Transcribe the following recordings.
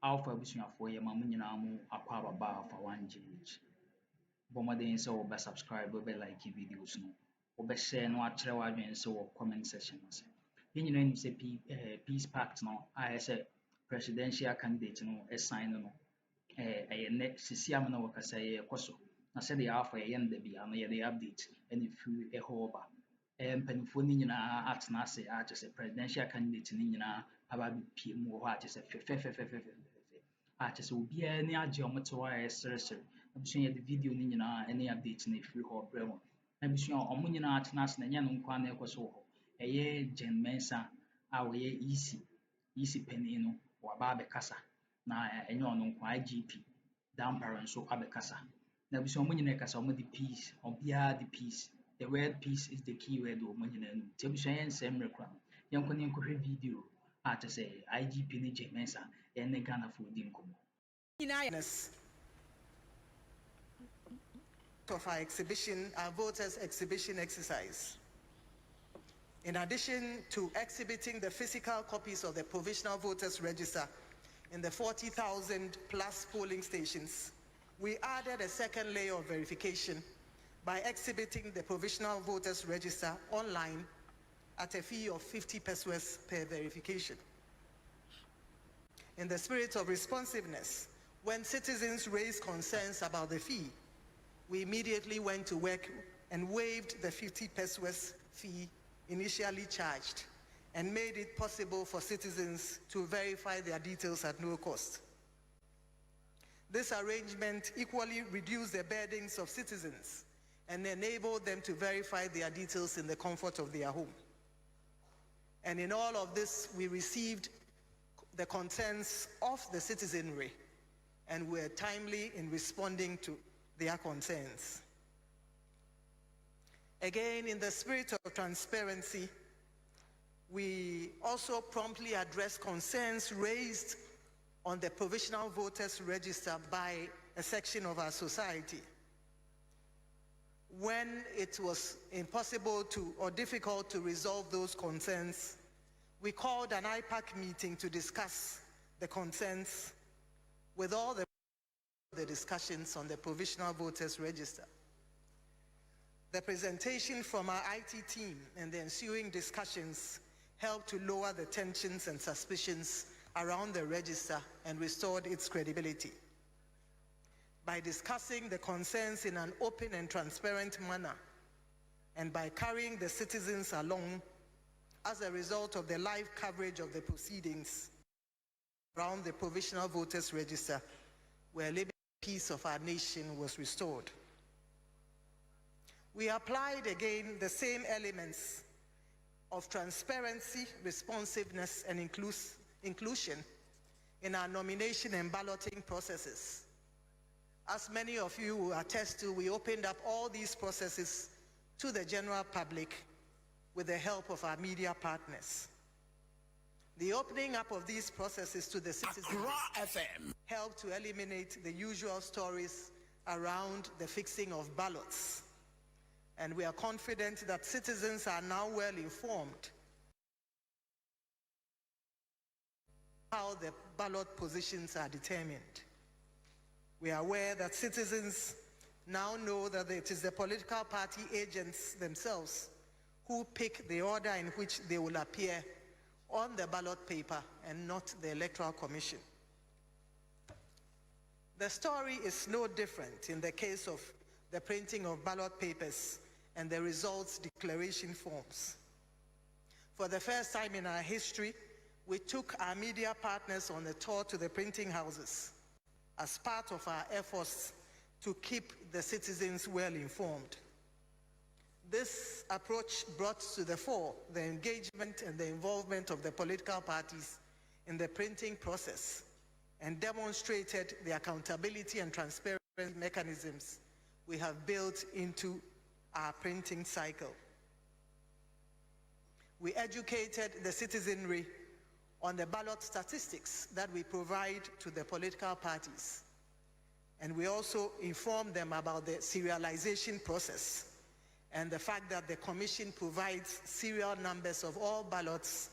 Alpha abusuafoɔ yɛ ma mo nyinaa mo akɔ ababa Alpha 1GH. Bɔ mmɔden sɛ wɔbɛsubscribe, wɔbɛlike videos no, wɔbɛshare na wɔakyerɛ w'adwene nso wɔ comment section ase. Yɛn nyinaa nim sɛ Peace Pact no a ɛyɛ sɛ presidential candidate no sign no ɛyɛ nnɛ sisi ama na wɔkasa yɛkɔ so. Na sɛdeɛ Alpha yɛyɛ no da biara no yɛde update ɛna ɛfiri ɛhɔ ba. Mpanimfoɔ no nyinaa atena ase a kyerɛ sɛ presidential candidate no nyinaa aba abɛpie mu wɔ hɔ a kyerɛ sɛ fɛfɛɛfɛɛfɛɛfɛ a kyerɛ sɛ obiara ani agye a wɔte hɔ a ɛresresere. Abusua yɛde video no nyinaa ne update no ɛfiri hɔ brɛ wɔn. Na abusua wɔn nyinaa atena ase na ɛnyɛ no nko ara na ɛkɔ so wɔ hɔ. Ɛyɛ Gen Mensa a ɔyɛ EC panin no waba abɛkasa na ɛnyɛ ɔno nko ara IGP Dampare nso abɛkasa. Na abusua wɔn nyinaa kasa wɔn de peace, obiara de peace. The word peace is the key word wɔ wɔn nyinaa anim. Nti abusua yɛn nsɛm mmerɛ koraa no, yɛnkɔ na yɛnkɔhwɛ video a kyerɛ sɛ IGP ne Gen Mensa ɛne Ghanafoɔ di nkɔmmɔ. Of our exhibition, our voters exhibition exercise. In addition to exhibiting the physical copies of the provisional voters register in the 40,000 plus polling stations, we added a second layer of verification by exhibiting the provisional voters register online at a fee of 50 pesos per verification. In the spirit of responsiveness, when citizens raised concerns about the fee, we immediately went to work and waived the 50 pesos fee initially charged and made it possible for citizens to verify their details at no cost. This arrangement equally reduced the burdens of citizens and enabled them to verify their details in the comfort of their home. And in all of this, we received the concerns of the citizenry and were timely in responding to their concerns. Again, in the spirit of transparency, we also promptly addressed concerns raised on the provisional voters register by a section of our society. When it was impossible or difficult to resolve those concerns, we called an IPAC meeting to discuss the concerns with all the discussions on the provisional voters register. The presentation from our IT team and the ensuing discussions helped to lower the tensions and suspicions around the register and restored its credibility. By discussing the concerns in an open and transparent manner, and by carrying the citizens along as a result of the live coverage of the proceedings around the provisional voters register, where the peace of our nation was restored. We applied again the same elements of transparency, responsiveness, and inclusion in our nomination and balloting processes. As many of you will attest to, we opened up all these processes to the general public with the help of our media partners. The opening up of these processes to the citizens helped to eliminate the usual stories around the fixing of ballots. And we are confident that citizens are now well informed how the ballot positions are determined. We are aware that citizens now know that it is the political party agents themselves who pick the order in which they will appear on the ballot paper and not the Electoral Commission. The story is no different in the case of the printing of ballot papers and the results declaration forms. For the first time in our history, we took our media partners on a tour to the printing houses as part of our efforts to keep the citizens well informed. This approach brought to the fore the engagement and the involvement of the political parties in the printing process and demonstrated the accountability and transparency mechanisms we have built into our printing cycle. We educated the citizenry on the ballot statistics that we provide to the political parties. And we also informed them about the serialization process and the fact that the Commission provides serial numbers of all ballots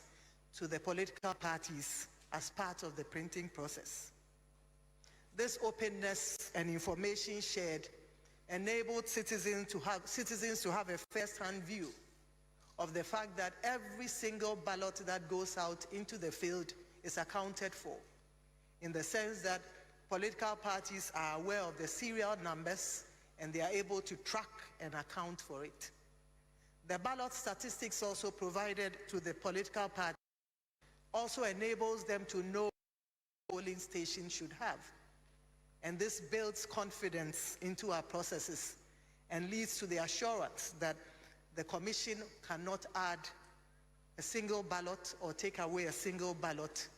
to the political parties as part of the printing process. This openness and information shared enabled citizens to have a first-hand view of the fact that every single ballot that goes out into the field is accounted for, in the sense that political parties are aware of the serial numbers and they are able to track and account for it. The ballot statistics also provided to the political party also enables them to know what polling stations should have. And this builds confidence into our processes and leads to the assurance that the Commission cannot add a single ballot or take away a single ballot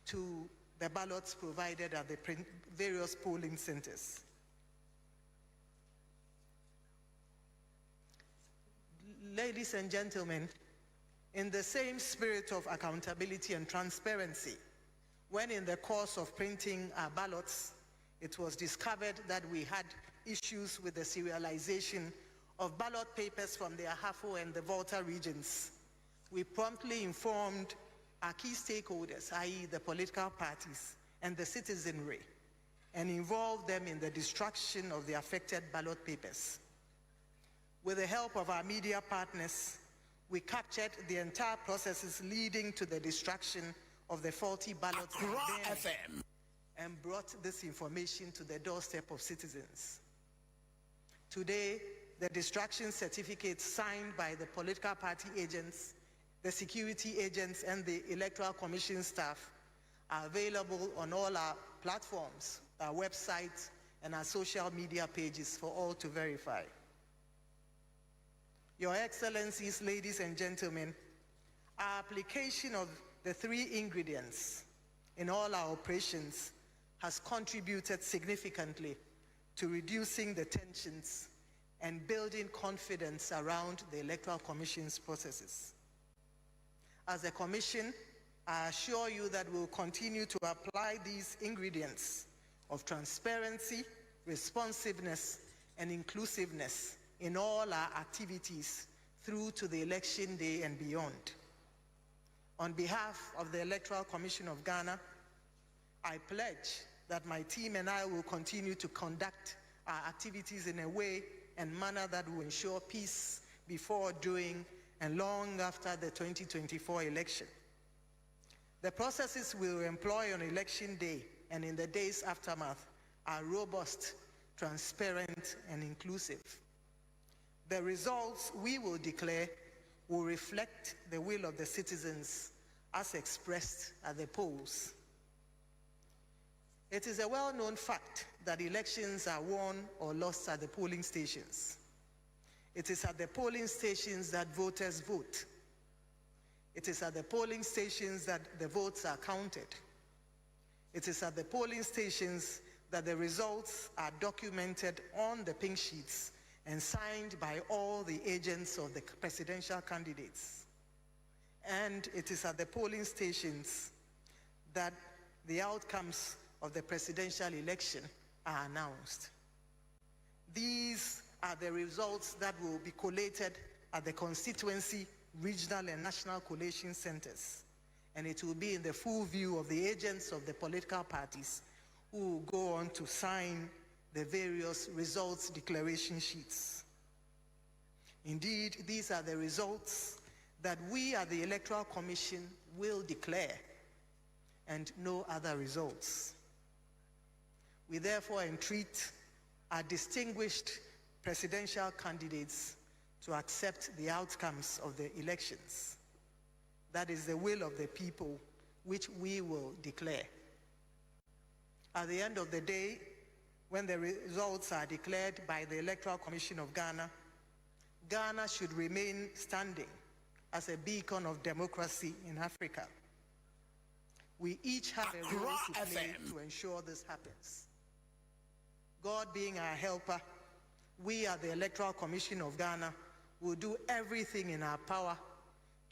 to the ballots provided at the various polling centers. Ladies and gentlemen, in the same spirit of accountability and transparency, when in the course of printing our ballots, it was discovered that we had issues with the serialization of ballot papers from the Ahafo and the Volta regions, we promptly informed our key stakeholders, i.e. the political parties and the citizenry, and involved them in the destruction of the affected ballot papers. With the help of our media partners, we captured the entire processes leading to the destruction of the faulty ballots and brought this information to the doorstep of citizens. Today, the destruction certificates signed by the political party agents, the security agents, and the Electoral Commission staff are available on all our platforms, our websites, and our social media pages for all to verify. Your Excellencies, ladies and gentlemen, our application of the 3 ingredients in all our operations has contributed significantly to reducing the tensions and building confidence around the Electoral Commission's processes. As a Commission, I assure you that we will continue to apply these ingredients of transparency, responsiveness, and inclusiveness in all our activities through to the election day and beyond. On behalf of the Electoral Commission of Ghana, I pledge that my team and I will continue to conduct our activities in a way and manner that will ensure peace before, during, and long after the 2024 election. The processes we will employ on election day and in the days aftermath are robust, transparent, and inclusive. The results we will declare will reflect the will of the citizens as expressed at the polls. It is a well-known fact that elections are won or lost at the polling stations. It is at the polling stations that voters vote. It is at the polling stations that the votes are counted. It is at the polling stations that the results are documented on the pink sheets and signed by all the agents of the presidential candidates. And it is at the polling stations that the outcomes of the presidential election are announced. These are the results that will be collated at the constituency, regional, and national collation centers. And it will be in the full view of the agents of the political parties who will go on to sign the various results declaration sheets. Indeed, these are the results that we at the Electoral Commission will declare, and no other results. We therefore entreat our distinguished presidential candidates to accept the outcomes of the elections. That is the will of the people, which we will declare. At the end of the day, when the results are declared by the Electoral Commission of Ghana, Ghana should remain standing as a beacon of democracy in Africa. We each have a role to play to ensure this happens. God being our helper, we at the Electoral Commission of Ghana will do everything in our power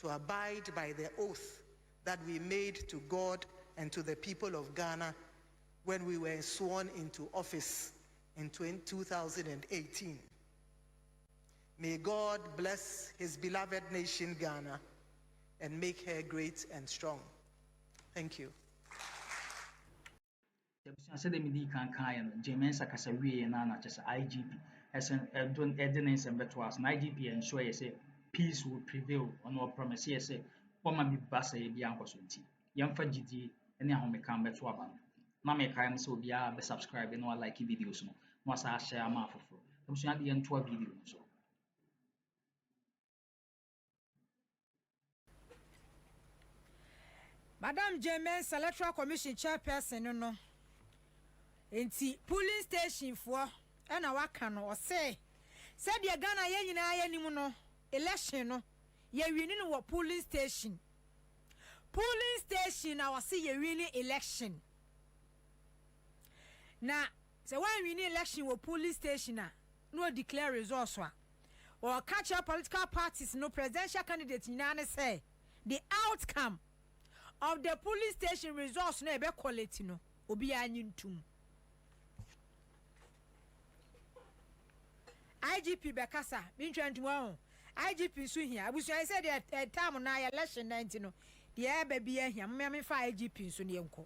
to abide by the oath that we made to God and to the people of Ghana when we were sworn into office in 2018. May God bless his beloved nation, Ghana, and make her great and strong. Thank you. Sɛ dɛ medi kan kaeɛ no, gye Mensa kasa wieeɛ no na kyerɛ sɛ IGP ɛde ne nsɛm bɛto ase na IGP ensure yɛ sɛ peace will prevail. Ɔno ɔpromise yɛ sɛ ɔma biribi asɛe biara nkɔ so nti yɛmfa gyidie ne ahomeka mmɛto aba no. Na mekae no sɛ obiara bɛsubscribe na walike videos no na wasan ahyɛ ama afoforɔ. Abusua de yɛntoa video no so. Madam Mensa Electoral Commission chairperson no enti polling station for na waka no o say said ye Ghana ye nyina ye nim no election no ye wini no wo polling station na wase ye wini election na se wan wini election wo polling station na no declare results or catch up political parties no presidential candidate nyina ne say the outcome of the police station results na ebe quality no obi anyintum IGP Bekasa bintwantum won IGP so hia abusu I said the time na election 90 no the ebe bia hia me fa IGP so ne enko.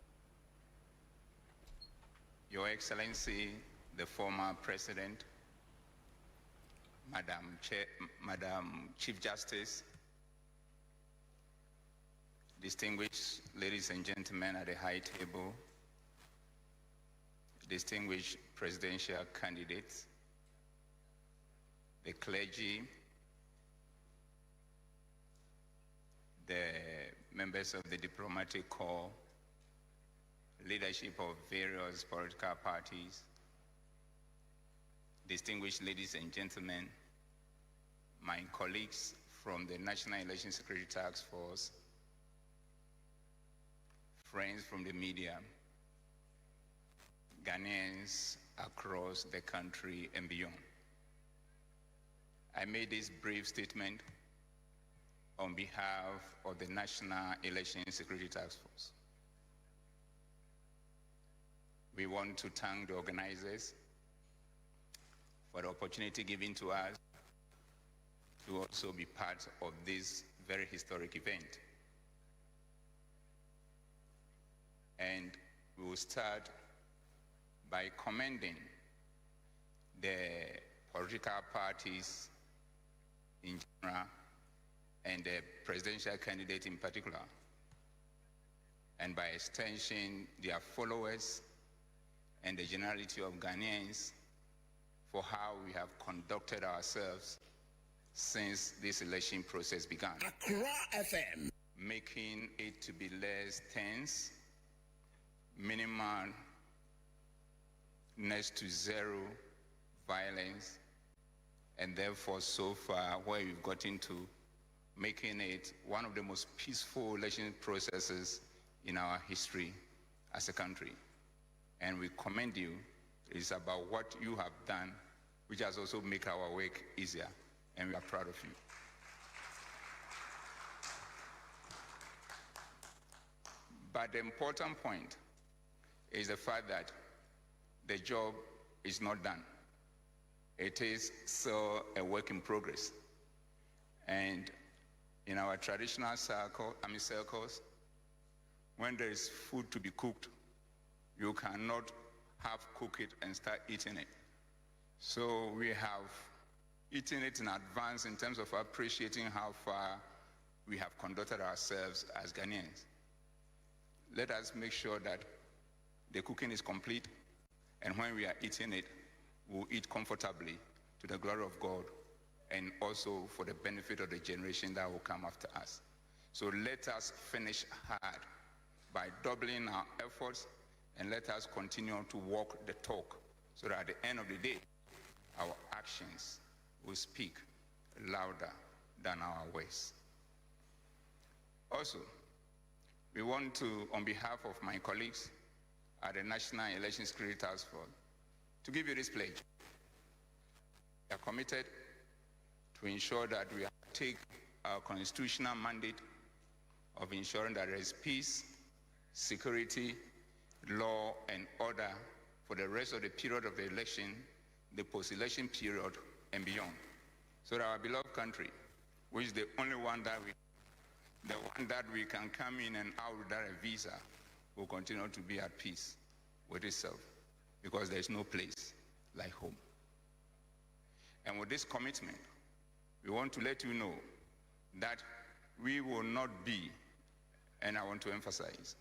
Your Excellency the former president, Madam Chief Justice, distinguished ladies and gentlemen at the high table, distinguished presidential candidates, the clergy, the members of the diplomatic corps, leadership of various political parties, distinguished ladies and gentlemen, my colleagues from the National Election Security Task Force, friends from the media, Ghanaians across the country and beyond. I made this brief statement on behalf of the National Election Security Task Force. We want to thank the organizers for the opportunity given to us to also be part of this very historic event. And we will start by commending the political parties in general and the presidential candidate in particular, and by extension their followers and the generality of Ghanaians for how we have conducted ourselves since this election process began. Akroma FM. Making it to be less tense, minimal, next to zero violence, and therefore so far where we've gotten to making it one of the most peaceful election processes in our history as a country. And we commend you. It's about what you have done, which has also made our work easier, and we are proud of you. But the important point is the fact that the job is not done. It is still a work in progress. And in our traditional circles, when there is food to be cooked, you cannot cook it and start eating it. So we have eaten it in advance in terms of appreciating how far we have conducted ourselves as Ghanaians. Let us make sure that the cooking is complete, and when we are eating it, we'll eat comfortably to the glory of God and also for the benefit of the generation that will come after us. So let us finish hard by doubling our efforts, and let us continue to walk the talk so that at the end of the day, our actions will speak louder than our words. Also, we want to, on behalf of my colleagues at the National Election Security Task Force, to give you this pledge. We are committed to ensure that we take our constitutional mandate of ensuring that there is peace, security, law, and order for the rest of the period of the election, the post-election period, and beyond. So that our beloved country, which is the only one that we can come in and out without a visa, will continue to be at peace. with itself, because there is no place like home. And with this commitment, we want to let you know that we will not be, and I want to emphasize,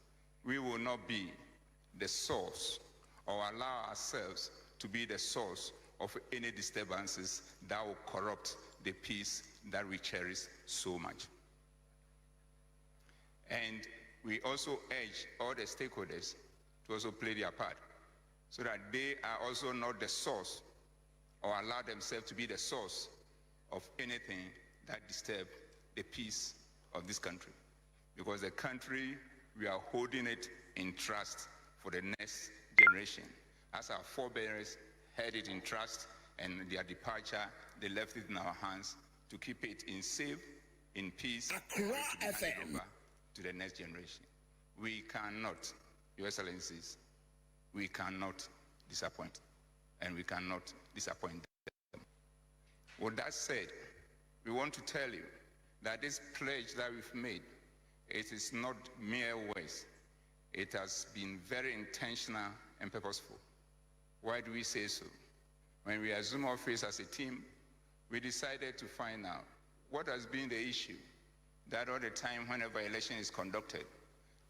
we will not be the source or allow ourselves to be the source of any disturbances that will corrupt the peace that we cherish so much. And we also urge all the stakeholders to also play their part, so that they are also not the source or allow themselves to be the source of anything that disturbs the peace of this country. Because the country, we are holding it in trust for the next generation. As our forebears held it in trust, and their departure, they left it in our hands to keep it in safe, in peace, and to be handed over to the next generation. We cannot, Your Excellencies, we cannot disappoint, and we cannot disappoint them. With that said, we want to tell you that this pledge that we've made, it is not mere words. It has been very intentional and purposeful. Why do we say so? When we assumed office as a team, we decided to find out what has been the issue, that all the time whenever election is conducted,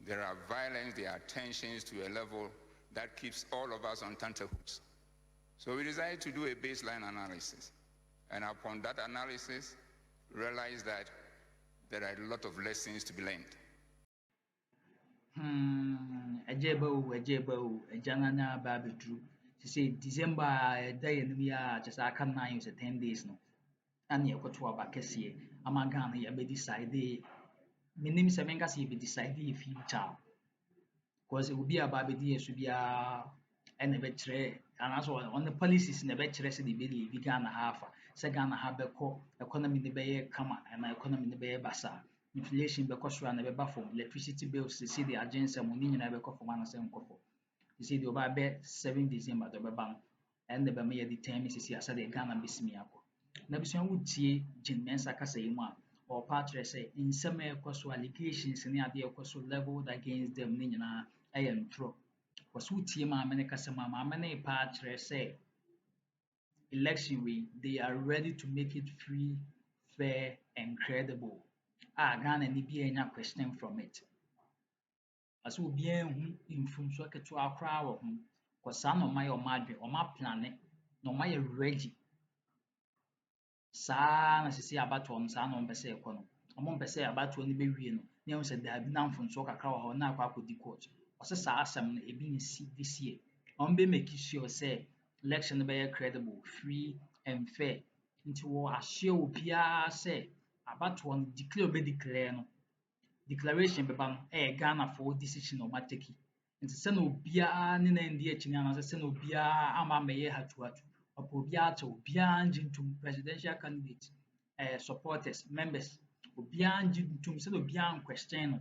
there are violence, there are tensions to a level that keeps all of us on tenterhooks. So we decided to do a baseline analysis. And upon that analysis, realized that there are a lot of lessons to be learned. Ejebo, Ejanana Babidru. She said December day and we are just I can 9 use 10 days no. And you got to about Kesi, Amagana, you may decide the minimum 7 gas you decide if you child. Because it will be a baby, should be a and a betre, and as well on the policies in the betre, the baby began a half, second a half economy in the bay, comma, and economy in the bay bassa. Inflation because you are never buffer, electricity bills, to see the agency and money never cough for 1 7 cough. You see, the over 7 December, the bank, and the Bamaya determines is as a Ghana Bismiako. Nabison would see Jim Mensa Casayma, or Patre say, in some cost allegations in the idea cost leveled against them, Nina, I am true. Was who Tima Menacasama, many Patre say, election week, they are ready to make it free, fair, and credible. Ghana ni be any question from it. As we be in from so to our crowd, because some of my madre or my planet, no my ready. Saa na sisi abato no saa na mpese ekono omo mpese abato ni bewie no ne ho se da bi na mfonso kakra wa ho na akwa akodi court ose saa asem no ebi ni si this year on be make sure say election be credible, free and fair nti wo ahye obia say abato no declare no declaration beba no Ghana for decision o mateki nti se na obia ne na ndi achi na se na obia ama meye hatu Obiato, Bianjintum, presidential candidates, supporters, members, Obianjintum, said Obian question.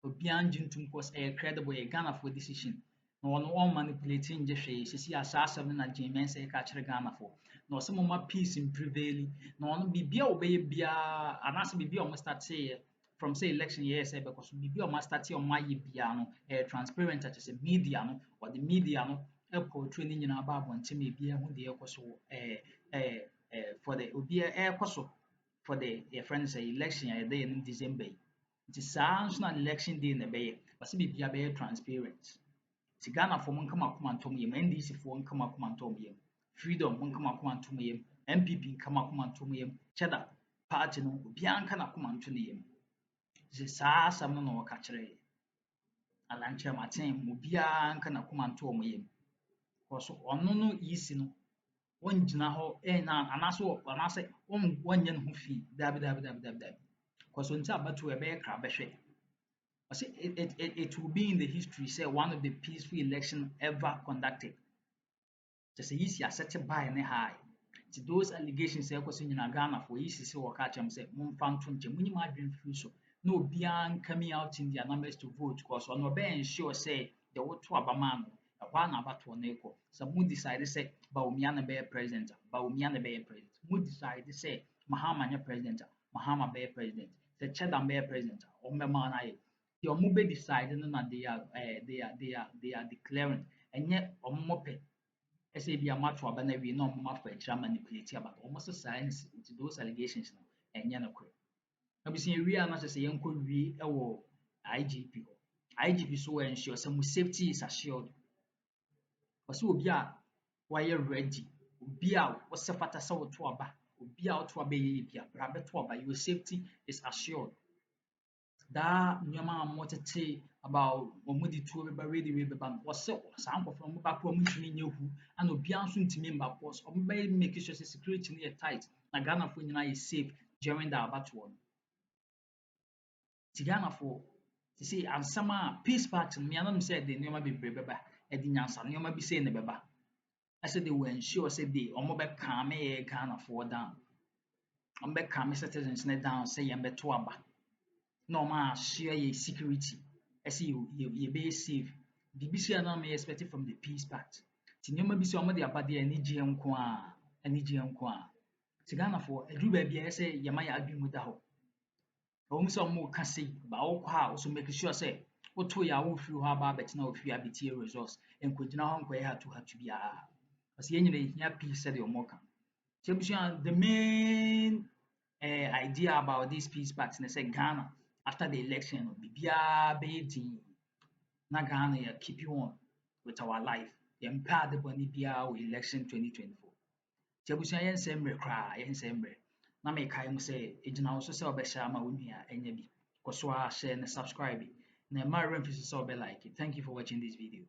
Obianjintum was a credible Ghana for decision. No one manipulating Jeffrey, see assassin and James a catcher Ghana for. No some more peace in prevailing, no one be obey Bia, and as be almost start say from say election years because be almost start on my piano, transparent as a media or the media no. Training in our Bible and Timmy be who the for the Ubia air coso for the friends election a day in December. It is national election day in the bay, but be a very transparent. Tigana for one come up and to me, NDC for one come up and to me, Freedom one come up and to me, MPP come up and to me, Cheddar Party no Bianca come and to me. The Sa some no catcher. Alancha Martin, Mubian can come and to me. Because no easy no one gyina hɔ na anaasɛ wɔnyɛ no ho fii dabi because nti abato ɛbɛyɛ kra bɛhwɛ ɔsɛ it will be in the history say one of the peaceful election ever conducted just yisi asɛte by ne high nti those allegations ɛkɔ so nyina Ghana for yisi sɛ wɔka kyɛm sɛ momfa nto nkyɛn munyim adwene firi so na obiara coming out in their numbers to vote because ɔno ɔbɛyɛ ensure sɛ deɛ woto abama no ɛhɔ na abato no ɛkɔ sɛ mu decide sɛ Bawumia na bɛyɛ president Bawumia na bɛyɛ president mu decide sɛ Mahama nyɛ president Mahama bɛyɛ president sɛ Cheddar bɛyɛ president ɔmbɛma no ayɛ The omo be decide no na they are declaring enye omo pe ese bi amato aba na wi na omo afa akira manipulate aba omo so science into those allegations no enye no kore na bi se wi a na se yenko wi e wo IGP ho IGP so we ensure say mo safety is assured ɔsɛ obi a wayɛ ready obi a wɔsɛ fata sɛ woto aba obi a woto aba yɛ bi a bra bɛto aba your safety is assured daa nneɛma a wɔtete about wɔn de tuo bɛba radio bɛba no wɔsɛ saa nkɔfo no wɔba kora wɔntumi nyɛ hu ana obiara nso ntumi mba pɔ so wɔn bɛyɛ make sure sɛ security no yɛ tight na ghanafoɔ nyinaa yɛ safe during the abatoɔ no ti ghanafoɔ ti sɛ ansɛm a peace party no meanom sɛ ɛde nneɛma bebree bɛba ɛde nyansa nneɛma bi sɛ ne bɛba ɛsɛ de wɔ ensure sɛ de wɔn bɛkaame yɛ ghanafoɔ down wɔn bɛkaame citizens ne down sɛ yɛn bɛto aba na wɔn ahyia yɛ security ɛsɛ yɛbɛyɛ safe biribi si a na wɔn expect from the peace pact ti nneɛma bi sɛ wɔn de aba deɛ anigyeɛ nko a ti ghanafoɔ aduru baabi a ɛsɛ yɛma yɛ adwene mu da hɔ wɔn sɛ wɔn ka se ba wɔkɔ a wɔso make sure sɛ woto yɛ a wofiri hɔ aba abɛtena ofiri abetie resource nkɔgyina hɔ nkɔyɛ hatu biara parce yɛn nyinaa yɛhia peace sɛdeɛ wɔn ka so ebusua the main idea about this peace pact ne sɛ ghana after the election no biribiara bɛyɛ din na ghana yɛ keep on with our life yɛn mpɛ ade bɔne biara wɔ election 2024 so ebusua yɛn nsɛm mmerɛ koraa yɛn nsɛm mmerɛ na mekae mu sɛ egyina wo so sɛ ɔbɛhyɛ ama wo nua ɛnyɛ bi kɔ so a share na subscribe na mma remfi so sɛ ɔbɛ like it. Thank you for watching this video.